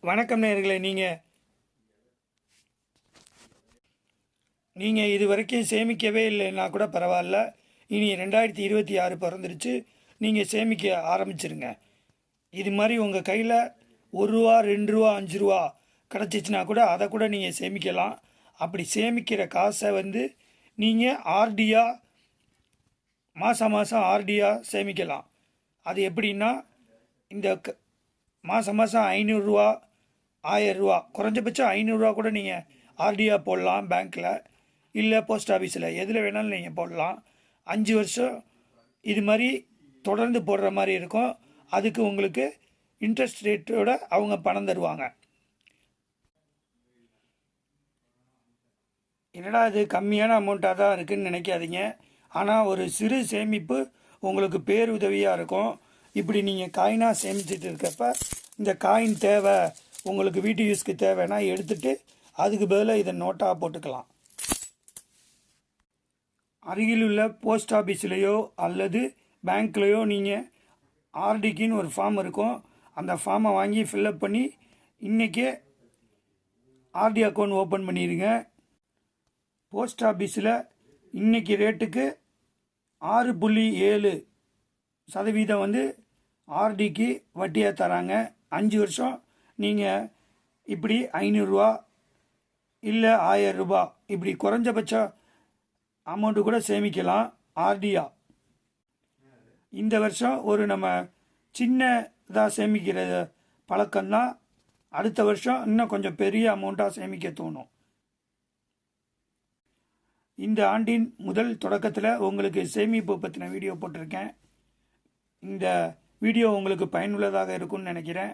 வணக்கம் நேயர்களே. நீங்கள் இது வரைக்கும் சேமிக்கவே இல்லைன்னா கூட பரவாயில்ல. இனி 2026 பிறந்துருச்சு. நீங்கள் சேமிக்க ஆரம்பிச்சிருங்க. இது மாதிரி உங்கள் கையில் ரூபா 2 ரூபா 5 ரூபா கிடச்சிச்சின்னா கூட அதை கூட நீங்கள் சேமிக்கலாம். அப்படி சேமிக்கிற காசை நீங்கள் ஆர்டியாக மாதம் ஆர்டியாக சேமிக்கலாம். அது எப்படின்னா, இந்த மாதம் 500 1000 குறைஞ்சபட்சம் 500 கூட நீங்கள் ஆர்டியாக போடலாம். பேங்க்கில் இல்லை போஸ்ட் ஆஃபீஸில் எதில் வேணாலும் நீங்கள் போடலாம். 5 வருஷம் இது மாதிரி தொடர்ந்து போடுற மாதிரி இருக்கும். அதுக்கு உங்களுக்கு இன்ட்ரெஸ்ட் ரேட்டோட அவங்க பணம் தருவாங்க. என்னடா இது கம்மியான அமௌண்ட்டாக தான் இருக்குதுன்னு நினைக்காதீங்க. ஆனால் ஒரு சிறு சேமிப்பு உங்களுக்கு பேருதவியாக இருக்கும். இப்படி நீங்கள் காயினாக சேமிச்சுட்டு இருக்கப்ப இந்த காயின் தேவை உங்களுக்கு வீட்டு யூஸ்க்கு தேவைன்னா எடுத்துகிட்டு அதுக்கு பதிலாக இதை நோட்டாக போட்டுக்கலாம். அருகில் உள்ள போஸ்ட் ஆஃபீஸ்லேயோ அல்லது பேங்க்லேயோ நீங்கள் ஆர்டிக்குன்னு ஒரு ஃபார்ம் இருக்கும். அந்த ஃபார்மை வாங்கி ஃபில்அப் பண்ணி இன்றைக்கே ஆர்டி அக்கௌண்ட் ஓப்பன் பண்ணிடுங்க. போஸ்ட் ஆஃபீஸில் இன்றைக்கி ரேட்டுக்கு 6.7% ஆர்டிக்கு வட்டியாக தராங்க. 5 வருஷம் நீங்கள் இப்படி 500 இல்லை 1000 இப்படி குறைஞ்சபட்ச அமௌண்ட்டு கூட சேமிக்கலாம் ஆர்டியா. இந்த வருஷம் ஒரு நம்ம சின்னதாக சேமிக்கிற பழக்கம்தான் அடுத்த வருஷம் இன்னும் கொஞ்சம் பெரிய அமௌண்ட்டாக சேமிக்க தோணும். இந்த ஆண்டின் முதல் தொடக்கத்தில் உங்களுக்கு சேமிப்பு பற்றின வீடியோ போட்டிருக்கேன். இந்த வீடியோ உங்களுக்கு பயனுள்ளதாக இருக்கும்னு நினைக்கிறேன்.